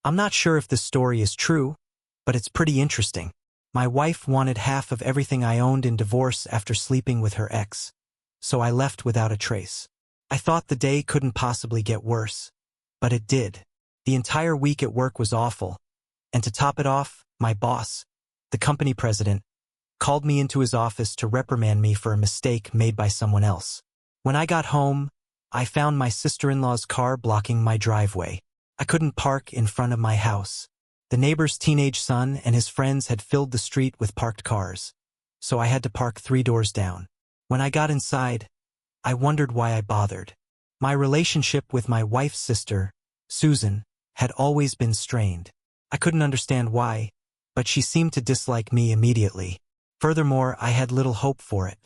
I'm not sure if this story is true, but it's pretty interesting. My wife wanted half of everything I owned in divorce after sleeping with her ex, so I left without a trace. I thought the day couldn't possibly get worse, but it did. The entire week at work was awful, and to top it off, my boss, the company president, called me into his office to reprimand me for a mistake made by someone else. When I got home, I found my sister-in-law's car blocking my driveway. I couldn't park in front of my house. The neighbor's teenage son and his friends had filled the street with parked cars, so I had to park 3 doors down. When I got inside, I wondered why I bothered. My relationship with my wife's sister, Susan, had always been strained. I couldn't understand why, but she seemed to dislike me immediately. Furthermore, I had little hope for it.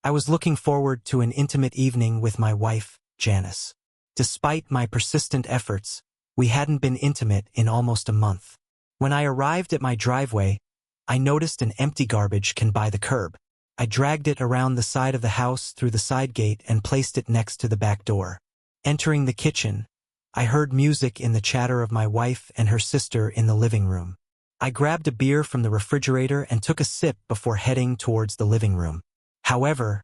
I was looking forward to an intimate evening with my wife, Janice. Despite my persistent efforts, we hadn't been intimate in almost a month. When I arrived at my driveway, I noticed an empty garbage can by the curb. I dragged it around the side of the house through the side gate and placed it next to the back door. Entering the kitchen, I heard music in the chatter of my wife and her sister in the living room. I grabbed a beer from the refrigerator and took a sip before heading towards the living room. However,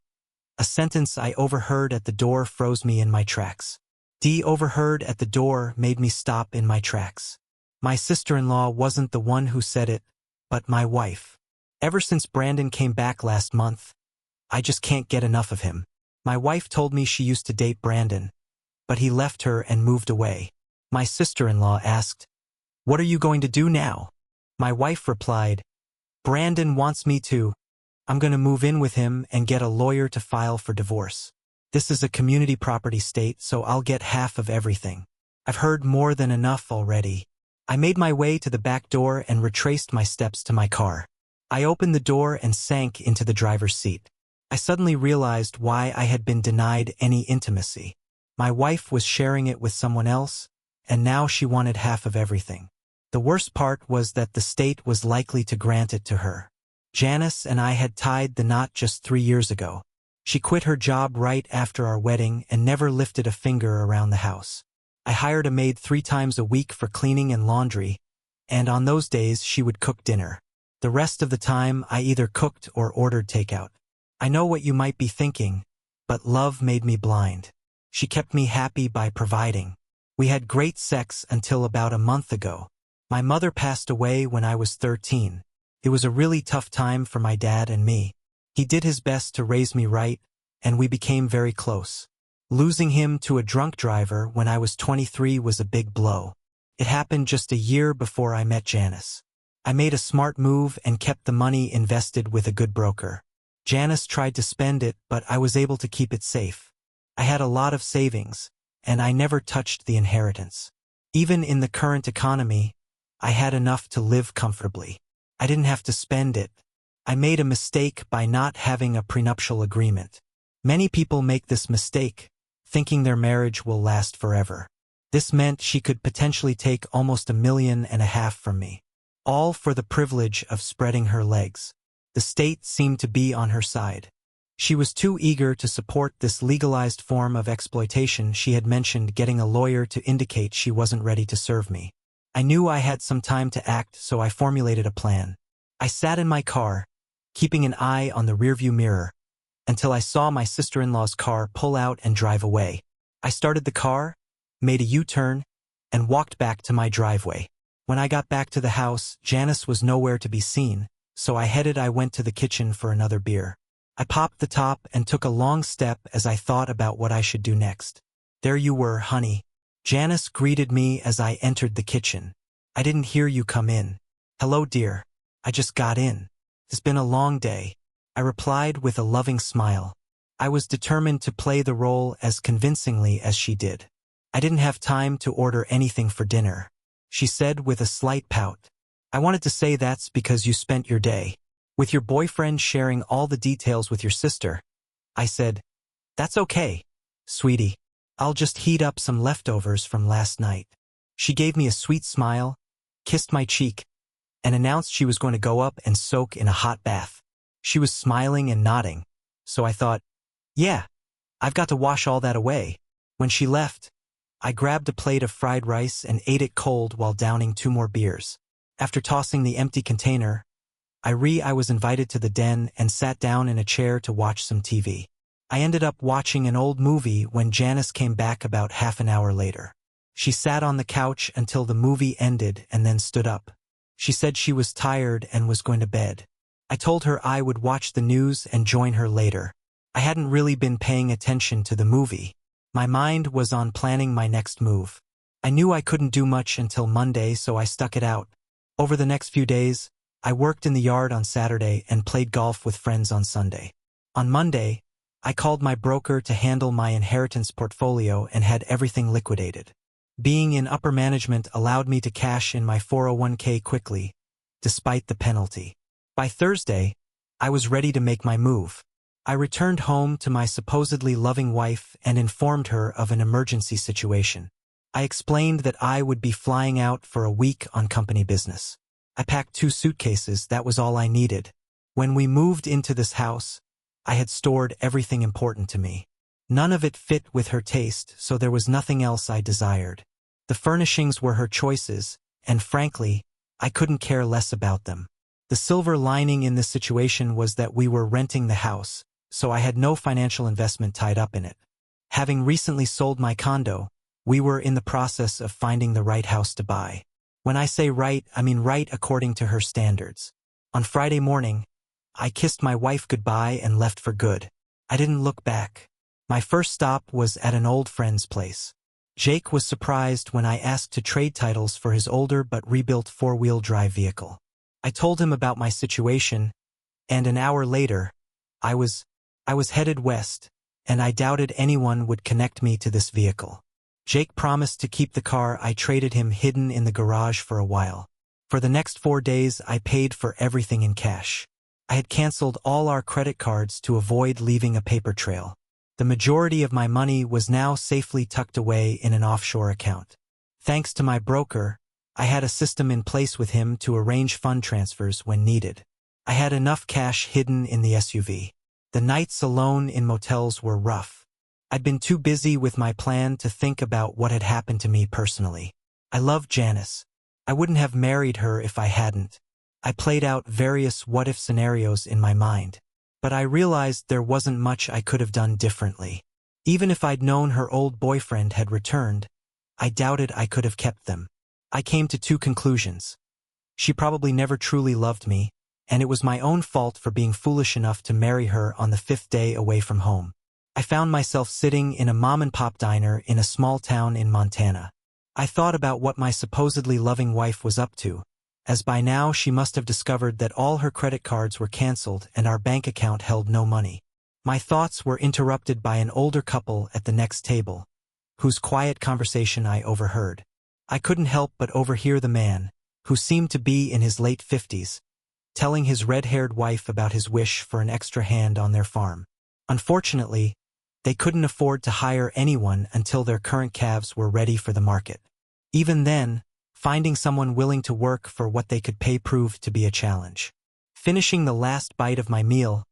a sentence I overheard at the door froze me in my tracks. Overheard at the door made me stop in my tracks. My sister-in-law wasn't the one who said it, but my wife. Ever since Brandon came back last month, I just can't get enough of him. My wife told me she used to date Brandon, but he left her and moved away. My sister-in-law asked, "What are you going to do now?" My wife replied, "Brandon wants me to. I'm going to move in with him and get a lawyer to file for divorce. This is a community property state, so I'll get half of everything. I've heard more than enough already." I made my way to the back door and retraced my steps to my car. I opened the door and sank into the driver's seat. I suddenly realized why I had been denied any intimacy. My wife was sharing it with someone else, and now she wanted half of everything. The worst part was that the state was likely to grant it to her. Janice and I had tied the knot just 3 years ago. She quit her job right after our wedding and never lifted a finger around the house. I hired a maid 3 times a week for cleaning and laundry, and on those days she would cook dinner. The rest of the time I either cooked or ordered takeout. I know what you might be thinking, but love made me blind. She kept me happy by providing. We had great sex until about a month ago. My mother passed away when I was 13. It was a really tough time for my dad and me. He did his best to raise me right, and we became very close. Losing him to a drunk driver when I was 23 was a big blow. It happened just a year before I met Janice. I made a smart move and kept the money invested with a good broker. Janice tried to spend it, but I was able to keep it safe. I had a lot of savings, and I never touched the inheritance. Even in the current economy, I had enough to live comfortably. I didn't have to spend it. I made a mistake by not having a prenuptial agreement. Many people make this mistake, thinking their marriage will last forever. This meant she could potentially take almost $1.5 million from me. All for the privilege of spreading her legs. The state seemed to be on her side. She was too eager to support this legalized form of exploitation she had mentioned getting a lawyer to indicate she wasn't ready to serve me. I knew I had some time to act, so I formulated a plan. I sat in my car, keeping an eye on the rearview mirror, until I saw my sister-in-law's car pull out and drive away. I started the car, made a U-turn, and walked back to my driveway. When I got back to the house, Janice was nowhere to be seen, so I went to the kitchen for another beer. I popped the top and took a long step as I thought about what I should do next. "There you were, honey." Janice greeted me as I entered the kitchen. "I didn't hear you come in." "Hello, dear. I just got in. It's been a long day," I replied with a loving smile. I was determined to play the role as convincingly as she did. "I didn't have time to order anything for dinner," she said with a slight pout. "I wanted to say that's because you spent your day with your boyfriend sharing all the details with your sister." I said, "That's okay, sweetie. I'll just heat up some leftovers from last night." She gave me a sweet smile, kissed my cheek, and announced she was going to go up and soak in a hot bath. She was smiling and nodding, so I thought, yeah, I've got to wash all that away. When she left, I grabbed a plate of fried rice and ate it cold while downing 2 more beers. After tossing the empty container, I was invited to the den and sat down in a chair to watch some TV. I ended up watching an old movie when Janice came back about half an hour later. She sat on the couch until the movie ended and then stood up. She said she was tired and was going to bed. I told her I would watch the news and join her later. I hadn't really been paying attention to the movie. My mind was on planning my next move. I knew I couldn't do much until Monday, so I stuck it out. Over the next few days, I worked in the yard on Saturday and played golf with friends on Sunday. On Monday, I called my broker to handle my inheritance portfolio and had everything liquidated. Being in upper management allowed me to cash in my 401k quickly, despite the penalty. By Thursday, I was ready to make my move. I returned home to my supposedly loving wife and informed her of an emergency situation. I explained that I would be flying out for a week on company business. I packed 2 suitcases, that was all I needed. When we moved into this house, I had stored everything important to me. None of it fit with her taste, so there was nothing else I desired. The furnishings were her choices, and frankly, I couldn't care less about them. The silver lining in this situation was that we were renting the house, so I had no financial investment tied up in it. Having recently sold my condo, we were in the process of finding the right house to buy. When I say right, I mean right according to her standards. On Friday morning, I kissed my wife goodbye and left for good. I didn't look back. My first stop was at an old friend's place. Jake was surprised when I asked to trade titles for his older but rebuilt 4-wheel drive vehicle. I told him about my situation, and an hour later, I was headed west, and I doubted anyone would connect me to this vehicle. Jake promised to keep the car I traded him hidden in the garage for a while. For the next 4 days, I paid for everything in cash. I had canceled all our credit cards to avoid leaving a paper trail. The majority of my money was now safely tucked away in an offshore account. Thanks to my broker, I had a system in place with him to arrange fund transfers when needed. I had enough cash hidden in the SUV. The nights alone in motels were rough. I'd been too busy with my plan to think about what had happened to me personally. I loved Janice. I wouldn't have married her if I hadn't. I played out various what-if scenarios in my mind. But I realized there wasn't much I could have done differently. Even if I'd known her old boyfriend had returned, I doubted I could have kept them. I came to 2 conclusions. She probably never truly loved me, and it was my own fault for being foolish enough to marry her on the 5th day away from home. I found myself sitting in a mom-and-pop diner in a small town in Montana. I thought about what my supposedly loving wife was up to, as by now she must have discovered that all her credit cards were canceled and our bank account held no money. My thoughts were interrupted by an older couple at the next table, whose quiet conversation I overheard. I couldn't help but overhear the man, who seemed to be in his late 50s, telling his red-haired wife about his wish for an extra hand on their farm. Unfortunately, they couldn't afford to hire anyone until their current calves were ready for the market. Even then, finding someone willing to work for what they could pay proved to be a challenge. Finishing the last bite of my meal,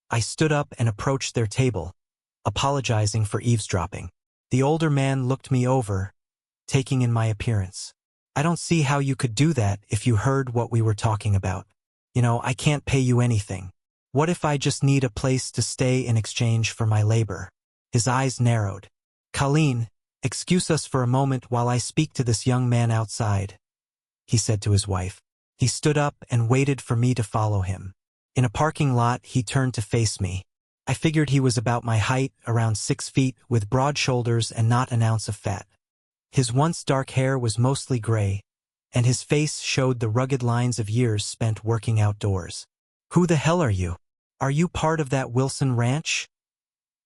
I stood up and approached their table, apologizing for eavesdropping. The older man looked me over, taking in my appearance. "I don't see how you could do that if you heard what we were talking about. I can't pay you anything. What if I just need a place to stay in exchange for my labor?" His eyes narrowed. "Colleen, excuse us for a moment while I speak to this young man outside," he said to his wife. He stood up and waited for me to follow him. In a parking lot, he turned to face me. I figured he was about my height, around 6 feet, with broad shoulders and not an ounce of fat. His once dark hair was mostly gray, and his face showed the rugged lines of years spent working outdoors. "Who the hell are you? Are you part of that Wilson ranch?"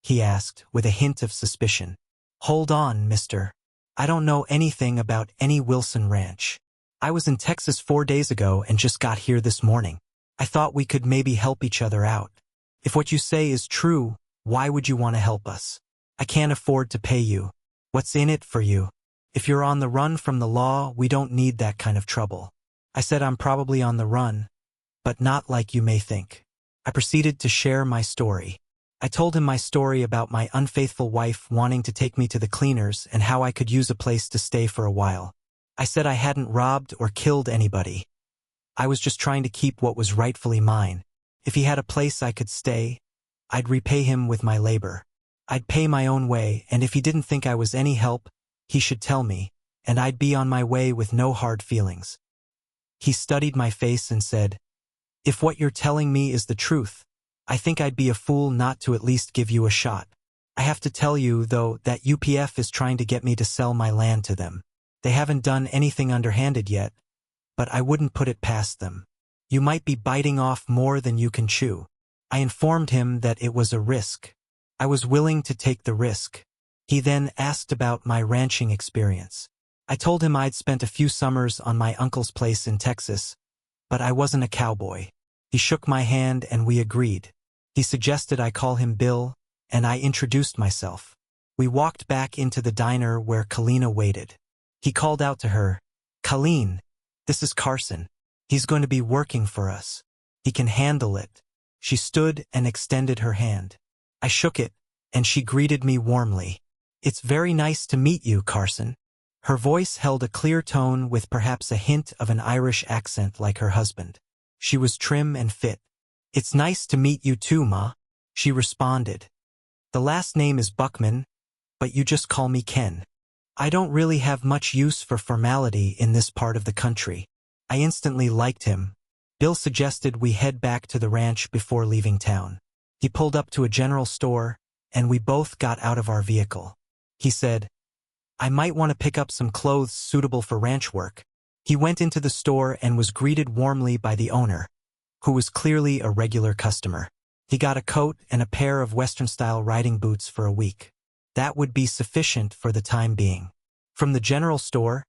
he asked, with a hint of suspicion. "Hold on, mister. I don't know anything about any Wilson ranch. I was in Texas 4 days ago and just got here this morning. I thought we could maybe help each other out. If what you say is true, why would you want to help us? I can't afford to pay you. What's in it for you? If you're on the run from the law, we don't need that kind of trouble." I said I'm probably on the run, but not like you may think. I proceeded to share my story. I told him my story about my unfaithful wife wanting to take me to the cleaners and how I could use a place to stay for a while. I said I hadn't robbed or killed anybody. I was just trying to keep what was rightfully mine. If he had a place I could stay, I'd repay him with my labor. I'd pay my own way, and if he didn't think I was any help, he should tell me, and I'd be on my way with no hard feelings. He studied my face and said, "If what you're telling me is the truth, I think I'd be a fool not to at least give you a shot. I have to tell you, though, that UPF is trying to get me to sell my land to them. They haven't done anything underhanded yet, but I wouldn't put it past them. You might be biting off more than you can chew." I informed him that it was a risk. I was willing to take the risk. He then asked about my ranching experience. I told him I'd spent a few summers on my uncle's place in Texas, but I wasn't a cowboy. He shook my hand and we agreed. He suggested I call him Bill, and I introduced myself. We walked back into the diner where Kalina waited. He called out to her, "Colleen, this is Carson. He's going to be working for us. He can handle it." She stood and extended her hand. I shook it, and she greeted me warmly. "It's very nice to meet you, Carson." Her voice held a clear tone with perhaps a hint of an Irish accent like her husband. She was trim and fit. "It's nice to meet you too, Ma," she responded. "The last name is Buckman, but you just call me Ken. I don't really have much use for formality in this part of the country." I instantly liked him. Bill suggested we head back to the ranch before leaving town. He pulled up to a general store, and we both got out of our vehicle. He said, "I might want to pick up some clothes suitable for ranch work." He went into the store and was greeted warmly by the owner, who was clearly a regular customer. He got a coat and a pair of Western-style riding boots for a week. That would be sufficient for the time being. From the general store,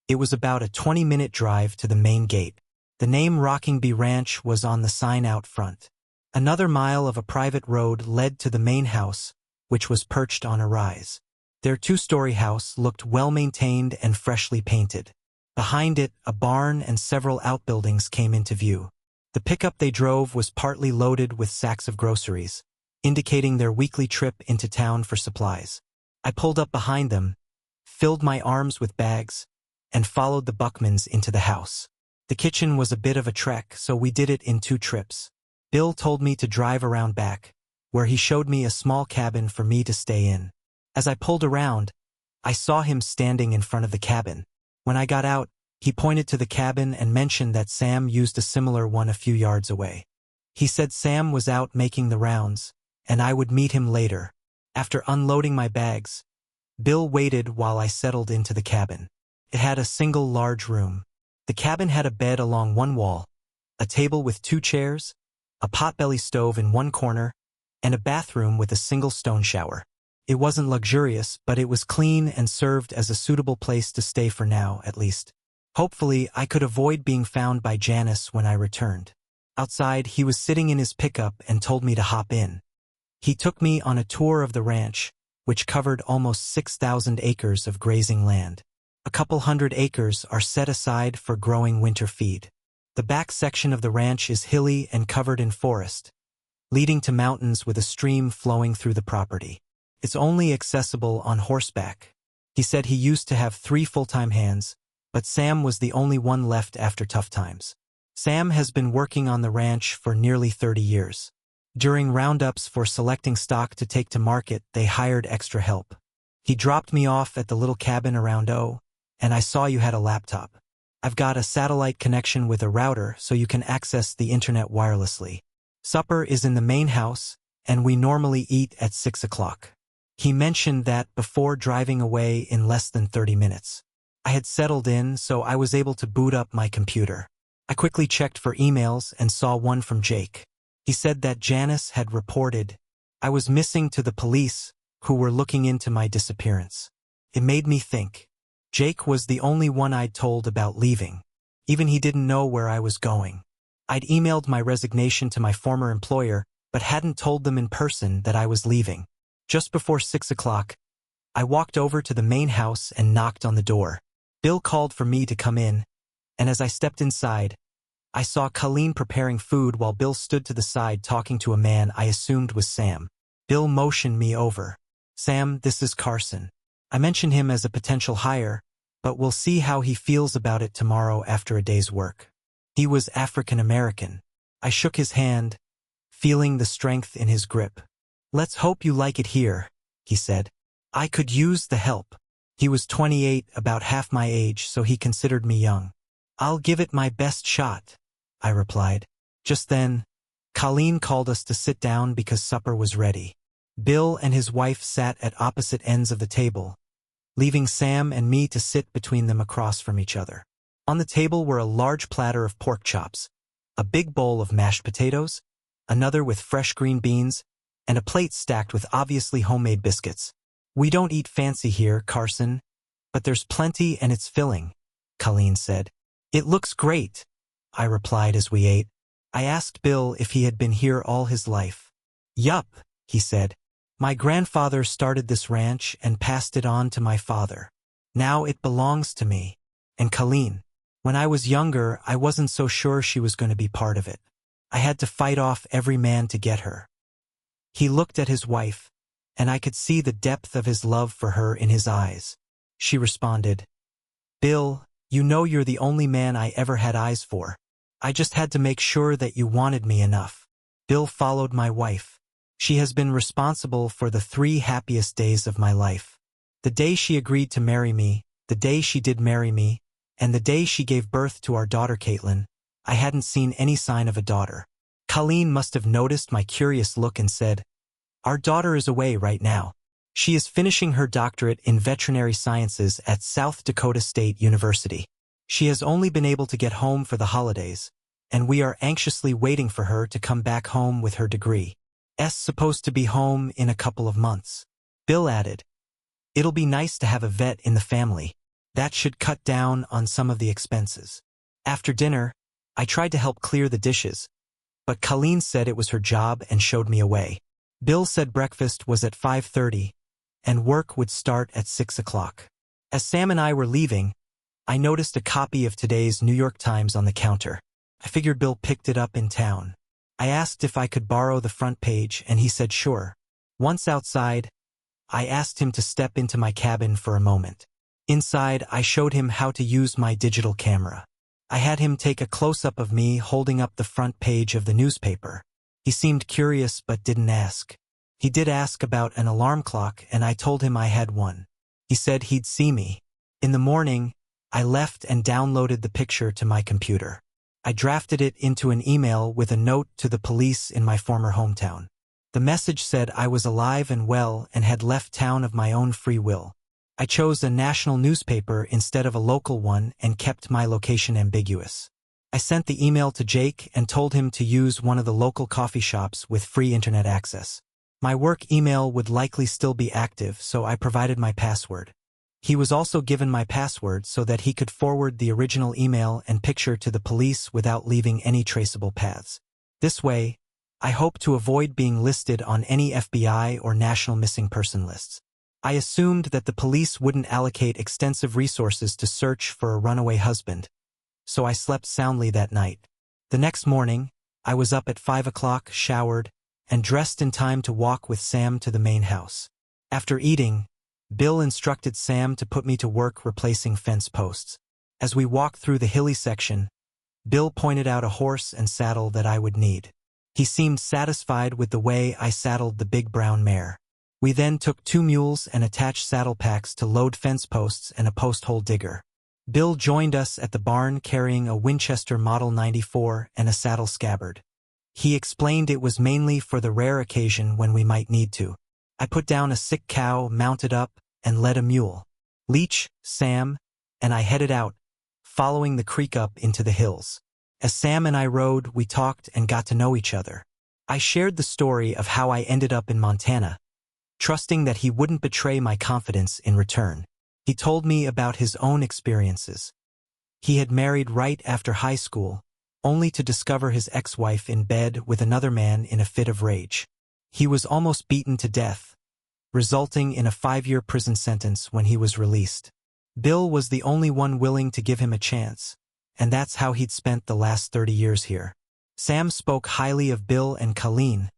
it was about a 20-minute drive to the main gate. The name Rockingbee Ranch was on the sign out front. Another mile of a private road led to the main house, which was perched on a rise. Their two-story house looked well-maintained and freshly painted. Behind it, a barn and several outbuildings came into view. The pickup they drove was partly loaded with sacks of groceries, indicating their weekly trip into town for supplies. I pulled up behind them, filled my arms with bags, and followed the Buckmans into the house. The kitchen was a bit of a trek, so we did it in 2 trips. Bill told me to drive around back, where he showed me a small cabin for me to stay in. As I pulled around, I saw him standing in front of the cabin. When I got out, he pointed to the cabin and mentioned that Sam used a similar one a few yards away. He said Sam was out making the rounds, and I would meet him later. After unloading my bags, Bill waited while I settled into the cabin. It had a single large room. The cabin had a bed along one wall, a table with 2 chairs, a potbelly stove in one corner, and a bathroom with a single stone shower. It wasn't luxurious, but it was clean and served as a suitable place to stay for now, at least. Hopefully, I could avoid being found by Janice when I returned. Outside, he was sitting in his pickup and told me to hop in. He took me on a tour of the ranch, which covered almost 6,000 acres of grazing land. A couple hundred acres are set aside for growing winter feed. The back section of the ranch is hilly and covered in forest, leading to mountains with a stream flowing through the property. It's only accessible on horseback. He said he used to have 3 full-time hands, but Sam was the only one left after tough times. Sam has been working on the ranch for nearly 30 years. During roundups for selecting stock to take to market, they hired extra help. He dropped me off at the little cabin around O, and I saw you had a laptop. I've got a satellite connection with a router so you can access the internet wirelessly. Supper is in the main house, and we normally eat at 6 o'clock. He mentioned that before driving away in less than 30 minutes. I had settled in, so I was able to boot up my computer. I quickly checked for emails and saw one from Jake. He said that Janice had reported I was missing to the police, who were looking into my disappearance. It made me think. Jake was the only one I'd told about leaving. Even he didn't know where I was going. I'd emailed my resignation to my former employer, but hadn't told them in person that I was leaving. Just before 6 o'clock, I walked over to the main house and knocked on the door. Bill called for me to come in, and as I stepped inside, I saw Colleen preparing food while Bill stood to the side talking to a man I assumed was Sam. Bill motioned me over. Sam, this is Carson. I mentioned him as a potential hire, but we'll see how he feels about it tomorrow after a day's work. He was African American. I shook his hand, feeling the strength in his grip. Let's hope you like it here, he said. I could use the help. He was 28, about half my age, so he considered me young. I'll give it my best shot, I replied. Just then, Colleen called us to sit down because supper was ready. Bill and his wife sat at opposite ends of the table, leaving Sam and me to sit between them across from each other. On the table were a large platter of pork chops, a big bowl of mashed potatoes, another with fresh green beans, and a plate stacked with obviously homemade biscuits. We don't eat fancy here, Carson, but there's plenty and it's filling, Colleen said. It looks great, I replied as we ate. I asked Bill if he had been here all his life. Yup, he said. My grandfather started this ranch and passed it on to my father. Now it belongs to me. And Colleen, when I was younger, I wasn't so sure she was going to be part of it. I had to fight off every man to get her. He looked at his wife, and I could see the depth of his love for her in his eyes. She responded, Bill, you know you're the only man I ever had eyes for. I just had to make sure that you wanted me enough. Bill followed my wife. She has been responsible for the 3 happiest days of my life. The day she agreed to marry me, the day she did marry me, and the day she gave birth to our daughter Caitlin. I hadn't seen any sign of a daughter. Colleen must have noticed my curious look and said, Our daughter is away right now. She is finishing her doctorate in veterinary sciences at South Dakota State University. She has only been able to get home for the holidays, and we are anxiously waiting for her to come back home with her degree. Supposed to be home in a couple of months. Bill added, It'll be nice to have a vet in the family. That should cut down on some of the expenses. After dinner, I tried to help clear the dishes, but Colleen said it was her job and showed me away. Bill said breakfast was at 5:30, and work would start at 6 o'clock. As Sam and I were leaving, I noticed a copy of today's New York Times on the counter. I figured Bill picked it up in town. I asked if I could borrow the front page, and he said sure. Once outside, I asked him to step into my cabin for a moment. Inside, I showed him how to use my digital camera. I had him take a close-up of me holding up the front page of the newspaper. He seemed curious but didn't ask. He did ask about an alarm clock, and I told him I had one. He said he'd see me. In the morning, I left and downloaded the picture to my computer. I drafted it into an email with a note to the police in my former hometown. The message said I was alive and well and had left town of my own free will. I chose a national newspaper instead of a local one and kept my location ambiguous. I sent the email to Jake and told him to use one of the local coffee shops with free internet access. My work email would likely still be active, so I provided my password. He was also given my password so that he could forward the original email and picture to the police without leaving any traceable paths. This way, I hope to avoid being listed on any FBI or national missing person lists. I assumed that the police wouldn't allocate extensive resources to search for a runaway husband, so I slept soundly that night. The next morning, I was up at 5 o'clock, showered, and dressed in time to walk with Sam to the main house. After eating, Bill instructed Sam to put me to work replacing fence posts. As we walked through the hilly section, Bill pointed out a horse and saddle that I would need. He seemed satisfied with the way I saddled the big brown mare. We then took 2 mules and attached saddle packs to load fence posts and a post hole digger. Bill joined us at the barn carrying a Winchester Model 94 and a saddle scabbard. He explained it was mainly for the rare occasion when we might need to. I put down a sick cow, mounted up, and led a mule. Leach, Sam, and I headed out, following the creek up into the hills. As Sam and I rode, we talked and got to know each other. I shared the story of how I ended up in Montana, trusting that he wouldn't betray my confidence in return. He told me about his own experiences. He had married right after high school, only to discover his ex-wife in bed with another man in a fit of rage. He was almost beaten to death, resulting in a 5-year prison sentence when he was released. Bill was the only one willing to give him a chance, and that's how he'd spent the last 30 years here. Sam spoke highly of Bill and Colleen,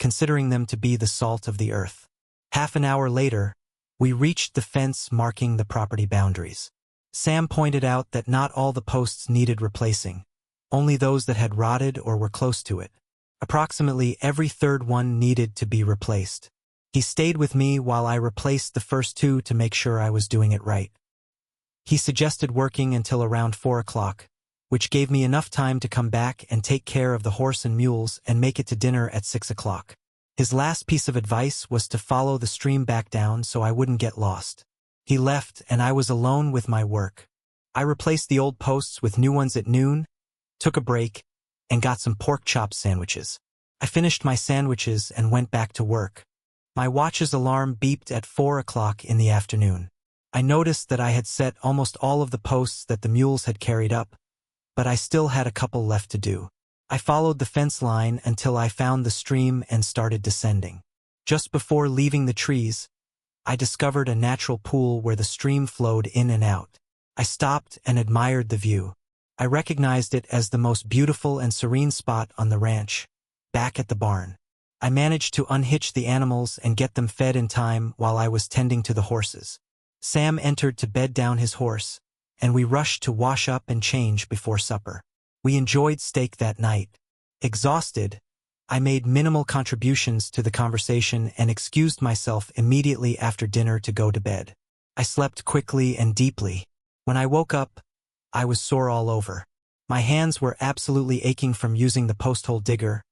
considering them to be the salt of the earth. Half an hour later, we reached the fence marking the property boundaries. Sam pointed out that not all the posts needed replacing, only those that had rotted or were close to it. Approximately every third one needed to be replaced. He stayed with me while I replaced the first two to make sure I was doing it right. He suggested working until around 4 o'clock, which gave me enough time to come back and take care of the horse and mules and make it to dinner at 6 o'clock. His last piece of advice was to follow the stream back down so I wouldn't get lost. He left and I was alone with my work. I replaced the old posts with new ones at noon, took a break, and got some pork chop sandwiches. I finished my sandwiches and went back to work. My watch's alarm beeped at 4 o'clock in the afternoon. I noticed that I had set almost all of the posts that the mules had carried up, but I still had a couple left to do. I followed the fence line until I found the stream and started descending. Just before leaving the trees, I discovered a natural pool where the stream flowed in and out. I stopped and admired the view. I recognized it as the most beautiful and serene spot on the ranch, back at the barn. I managed to unhitch the animals and get them fed in time while I was tending to the horses. Sam entered to bed down his horse, and we rushed to wash up and change before supper. We enjoyed steak that night. Exhausted, I made minimal contributions to the conversation and excused myself immediately after dinner to go to bed. I slept quickly and deeply. When I woke up, I was sore all over. My hands were absolutely aching from using the post-hole digger,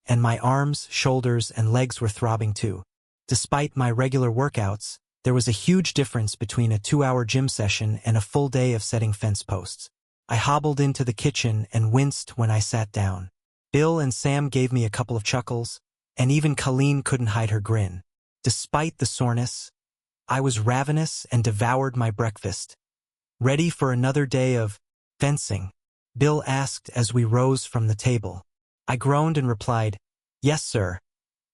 and my arms, shoulders, and legs were throbbing too. Despite my regular workouts, there was a huge difference between a 2-hour gym session and a full day of setting fence posts. I hobbled into the kitchen and winced when I sat down. Bill and Sam gave me a couple of chuckles, and even Colleen couldn't hide her grin. Despite the soreness, I was ravenous and devoured my breakfast. Ready for another day of fencing? Bill asked as we rose from the table. I groaned and replied, "Yes, sir,"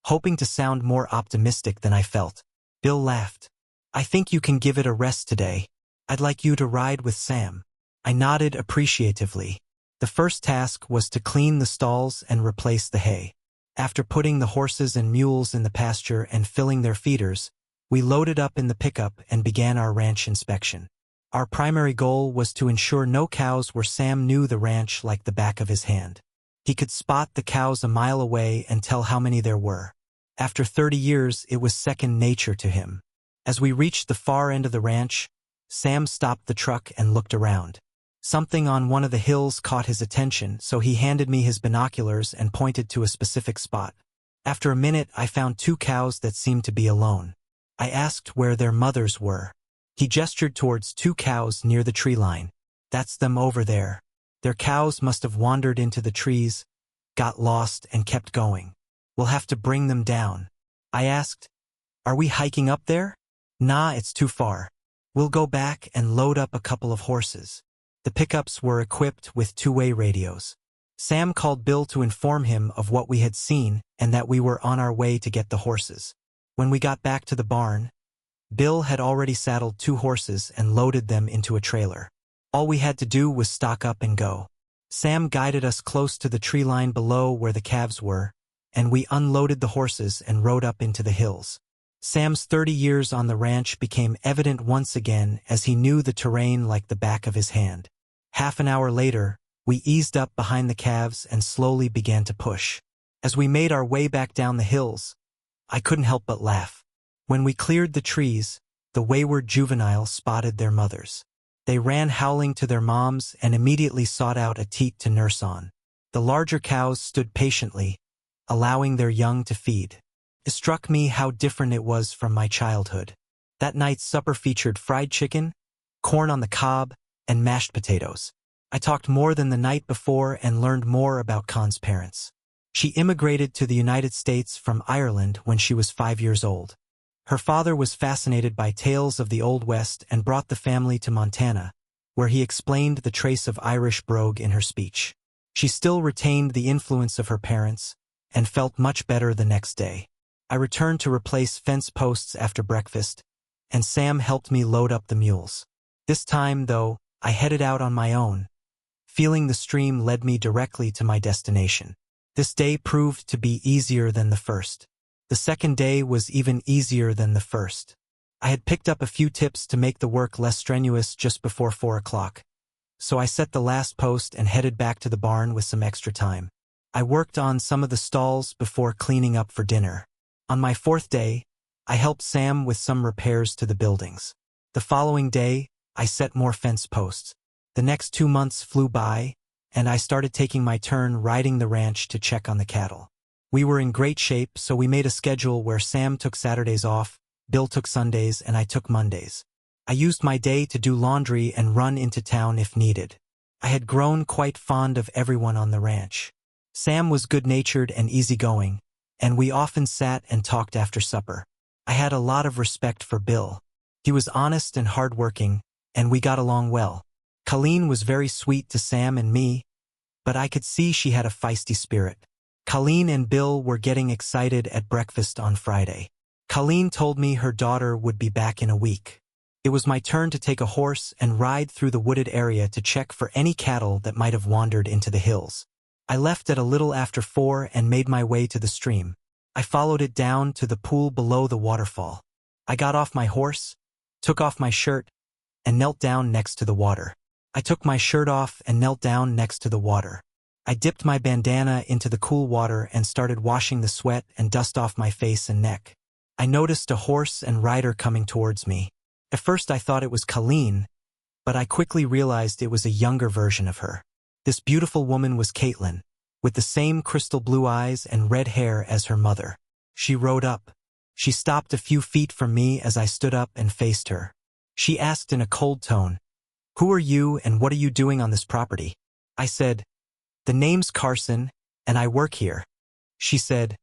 hoping to sound more optimistic than I felt. Bill laughed. "I think you can give it a rest today. I'd like you to ride with Sam." I nodded appreciatively. The first task was to clean the stalls and replace the hay. After putting the horses and mules in the pasture and filling their feeders, we loaded up in the pickup and began our ranch inspection. Our primary goal was to ensure no cows were. Sam knew the ranch like the back of his hand. He could spot the cows a mile away and tell how many there were. After 30 years, it was second nature to him. As we reached the far end of the ranch, Sam stopped the truck and looked around. Something on one of the hills caught his attention, so he handed me his binoculars and pointed to a specific spot. After a minute, I found 2 cows that seemed to be alone. I asked where their mothers were. He gestured towards 2 cows near the tree line. "That's them over there. Their cows must have wandered into the trees, got lost, and kept going. We'll have to bring them down." I asked, "Are we hiking up there?" "Nah, it's too far. We'll go back and load up a couple of horses." The pickups were equipped with 2-way radios. Sam called Bill to inform him of what we had seen and that we were on our way to get the horses. When we got back to the barn, Bill had already saddled 2 horses and loaded them into a trailer. All we had to do was stock up and go. Sam guided us close to the tree line below where the calves were, and we unloaded the horses and rode up into the hills. Sam's 30 years on the ranch became evident once again as he knew the terrain like the back of his hand. Half an hour later, we eased up behind the calves and slowly began to push. As we made our way back down the hills, I couldn't help but laugh. When we cleared the trees, the wayward juveniles spotted their mothers. They ran howling to their moms and immediately sought out a teat to nurse on. The larger cows stood patiently, allowing their young to feed. It struck me how different it was from my childhood. That night's supper featured fried chicken, corn on the cob, and mashed potatoes. I talked more than the night before and learned more about Khan's parents. She immigrated to the United States from Ireland when she was 5 years old. Her father was fascinated by tales of the Old West and brought the family to Montana, where he explained the trace of Irish brogue in her speech. She still retained the influence of her parents and felt much better the next day. I returned to replace fence posts after breakfast, and Sam helped me load up the mules. This time, though, I headed out on my own. Feeling the stream led me directly to my destination. This day proved to be easier than the first. The second day was even easier than the first. I had picked up a few tips to make the work less strenuous just before 4 o'clock. So I set the last post and headed back to the barn with some extra time. I worked on some of the stalls before cleaning up for dinner. On my fourth day, I helped Sam with some repairs to the buildings. The following day, I set more fence posts. The next 2 months flew by, and I started taking my turn riding the ranch to check on the cattle. We were in great shape, so we made a schedule where Sam took Saturdays off, Bill took Sundays, and I took Mondays. I used my day to do laundry and run into town if needed. I had grown quite fond of everyone on the ranch. Sam was good-natured and easygoing, and we often sat and talked after supper. I had a lot of respect for Bill. He was honest and hardworking, and we got along well. Colleen was very sweet to Sam and me, but I could see she had a feisty spirit. Colleen and Bill were getting excited at breakfast on Friday. Colleen told me her daughter would be back in a week. It was my turn to take a horse and ride through the wooded area to check for any cattle that might have wandered into the hills. I left at a little after 4 and made my way to the stream. I followed it down to the pool below the waterfall. I got off my horse, took off my shirt, and knelt down next to the water. I took my shirt off and knelt down next to the water. I dipped my bandana into the cool water and started washing the sweat and dust off my face and neck. I noticed a horse and rider coming towards me. At first I thought it was Colleen, but I quickly realized it was a younger version of her. This beautiful woman was Caitlin, with the same crystal blue eyes and red hair as her mother. She rode up. She stopped a few feet from me as I stood up and faced her. She asked in a cold tone, "Who are you and what are you doing on this property?" I said, "The name's Carson, and I work here." She said,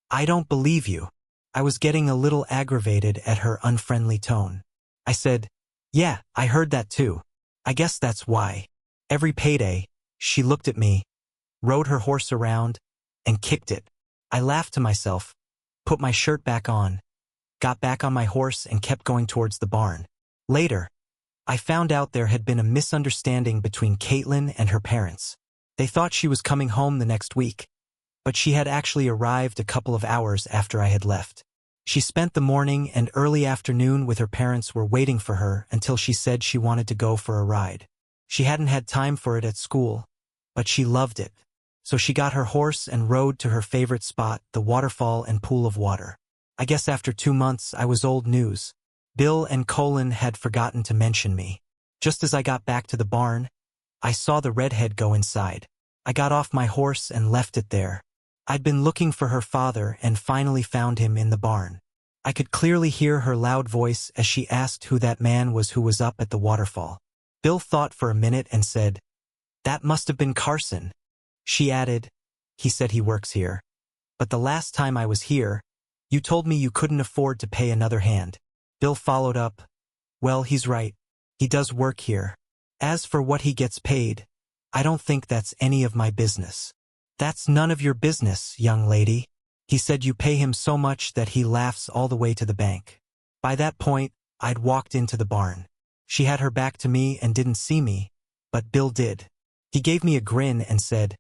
"I don't believe you." I was getting a little aggravated at her unfriendly tone. I said, "Yeah, I heard that too. I guess that's why." Every payday, she looked at me, rode her horse around, and kicked it. I laughed to myself, put my shirt back on, got back on my horse and kept going towards the barn. Later, I found out there had been a misunderstanding between Caitlin and her parents. They thought she was coming home the next week, but she had actually arrived a couple of hours after I had left. She spent the morning and early afternoon with her parents were waiting for her until she said she wanted to go for a ride. She hadn't had time for it at school, but she loved it. So she got her horse and rode to her favorite spot, the waterfall and pool of water. I guess after 2 months I was old news. Bill and Colin had forgotten to mention me. Just as I got back to the barn, I saw the redhead go inside. I got off my horse and left it there. I'd been looking for her father and finally found him in the barn. I could clearly hear her loud voice as she asked who that man was who was up at the waterfall. Bill thought for a minute and said, "That must have been Carson." She added, "He said he works here. But the last time I was here, you told me you couldn't afford to pay another hand." Bill followed up, "Well, he's right. He does work here. As for what he gets paid, I don't think that's any of my business." "That's none of your business, young lady. He said you pay him so much that he laughs all the way to the bank." By that point, I'd walked into the barn. She had her back to me and didn't see me, but Bill did. He gave me a grin and said,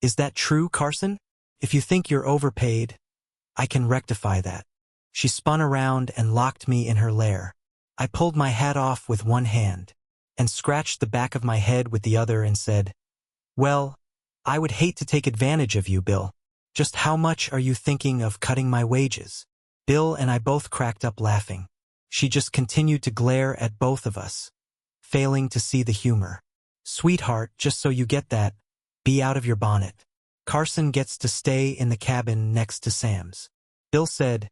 "Is that true, Carson? If you think you're overpaid, I can rectify that." She spun around and locked me in her lair. I pulled my hat off with one hand and scratched the back of my head with the other and said, "Well, I would hate to take advantage of you, Bill. Just how much are you thinking of cutting my wages?" Bill and I both cracked up laughing. She just continued to glare at both of us, failing to see the humor. "Sweetheart, just so you get that, be out of your bonnet. Carson gets to stay in the cabin next to Sam's." Bill said.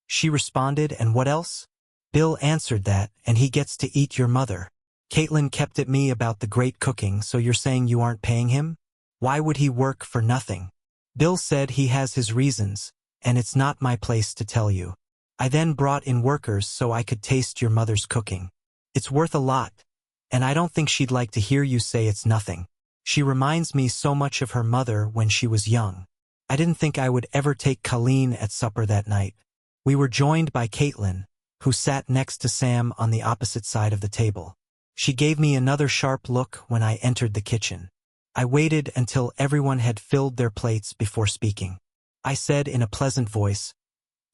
She responded, "And what else?" Bill answered that, "And he gets to eat your mother." Caitlin kept at me about the great cooking, so you're saying you aren't paying him? Why would he work for nothing? Bill said he has his reasons, and it's not my place to tell you. I then brought in workers so I could taste your mother's cooking. It's worth a lot, and I don't think she'd like to hear you say it's nothing. She reminds me so much of her mother when she was young. I didn't think I would ever take Colleen at supper that night. We were joined by Caitlin, who sat next to Sam on the opposite side of the table. She gave me another sharp look when I entered the kitchen. I waited until everyone had filled their plates before speaking. I said in a pleasant voice,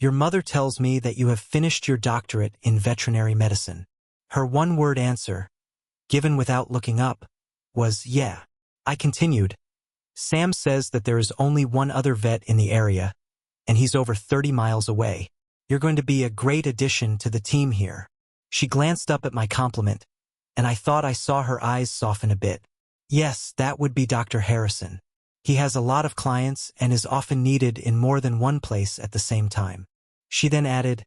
Your mother tells me that you have finished your doctorate in veterinary medicine. Her one-word answer, given without looking up, was, yeah. I continued. Sam says that there is only one other vet in the area, and he's over 30 miles away. You're going to be a great addition to the team here. She glanced up at my compliment, and I thought I saw her eyes soften a bit. Yes, that would be Dr. Harrison. He has a lot of clients and is often needed in more than one place at the same time. She then added,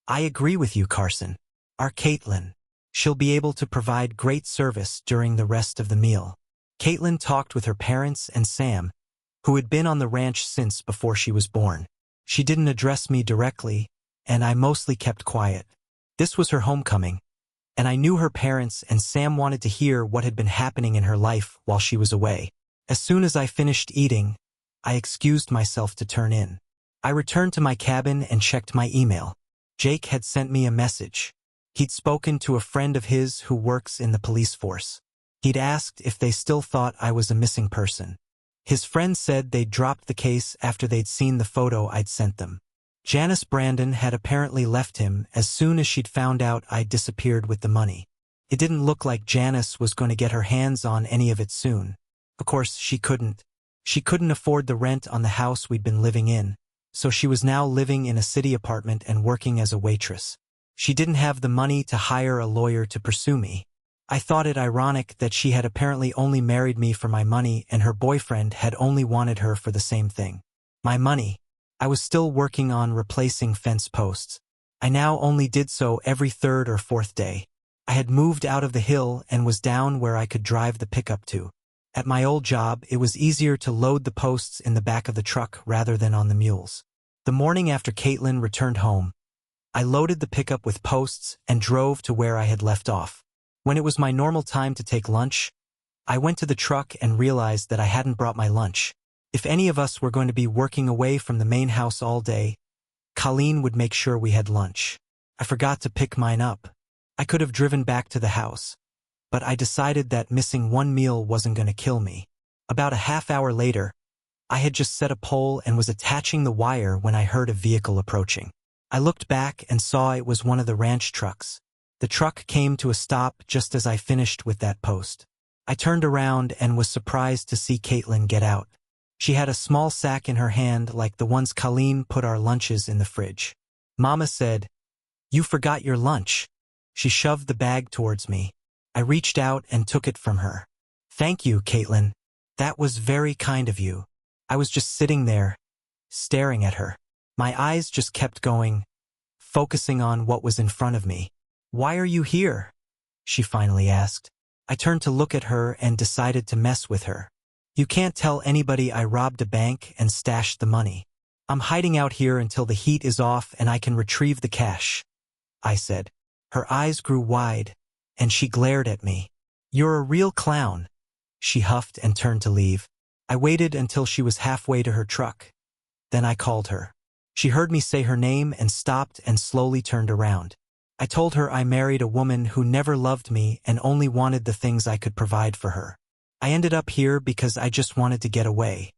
I agree with you, Carson. Our Caitlin. She'll be able to provide great service during the rest of the meal. Caitlin talked with her parents and Sam, who had been on the ranch since before she was born. She didn't address me directly, and I mostly kept quiet. This was her homecoming, and I knew her parents and Sam wanted to hear what had been happening in her life while she was away. As soon as I finished eating, I excused myself to turn in. I returned to my cabin and checked my email. Jake had sent me a message. He'd spoken to a friend of his who works in the police force. He'd asked if they still thought I was a missing person. His friend said they'd dropped the case after they'd seen the photo I'd sent them. Janice Brandon had apparently left him as soon as she'd found out I'd disappeared with the money. It didn't look like Janice was going to get her hands on any of it soon. Of course, she couldn't. She couldn't afford the rent on the house we'd been living in, so she was now living in a city apartment and working as a waitress. She didn't have the money to hire a lawyer to pursue me. I thought it ironic that she had apparently only married me for my money and her boyfriend had only wanted her for the same thing. My money. I was still working on replacing fence posts. I now only did so every third or fourth day. I had moved out of the hill and was down where I could drive the pickup to. At my old job, it was easier to load the posts in the back of the truck rather than on the mules. The morning after Caitlin returned home, I loaded the pickup with posts and drove to where I had left off. When it was my normal time to take lunch, I went to the truck and realized that I hadn't brought my lunch. If any of us were going to be working away from the main house all day, Colleen would make sure we had lunch. I forgot to pick mine up. I could have driven back to the house, but I decided that missing one meal wasn't going to kill me. About a half hour later, I had just set a pole and was attaching the wire when I heard a vehicle approaching. I looked back and saw it was one of the ranch trucks. The truck came to a stop just as I finished with that post. I turned around and was surprised to see Caitlin get out. She had a small sack in her hand like the ones Colleen put our lunches in the fridge. Mama said, "You forgot your lunch." She shoved the bag towards me. I reached out and took it from her. "Thank you, Caitlin. That was very kind of you." I was just sitting there, staring at her. My eyes just kept going, focusing on what was in front of me. "Why are you here?" she finally asked. I turned to look at her and decided to mess with her. "You can't tell anybody I robbed a bank and stashed the money. I'm hiding out here until the heat is off and I can retrieve the cash," I said. Her eyes grew wide, and she glared at me. "You're a real clown," she huffed and turned to leave. I waited until she was halfway to her truck. Then I called her. She heard me say her name and stopped and slowly turned around. I told her I married a woman who never loved me and only wanted the things I could provide for her. I ended up here because I just wanted to get away.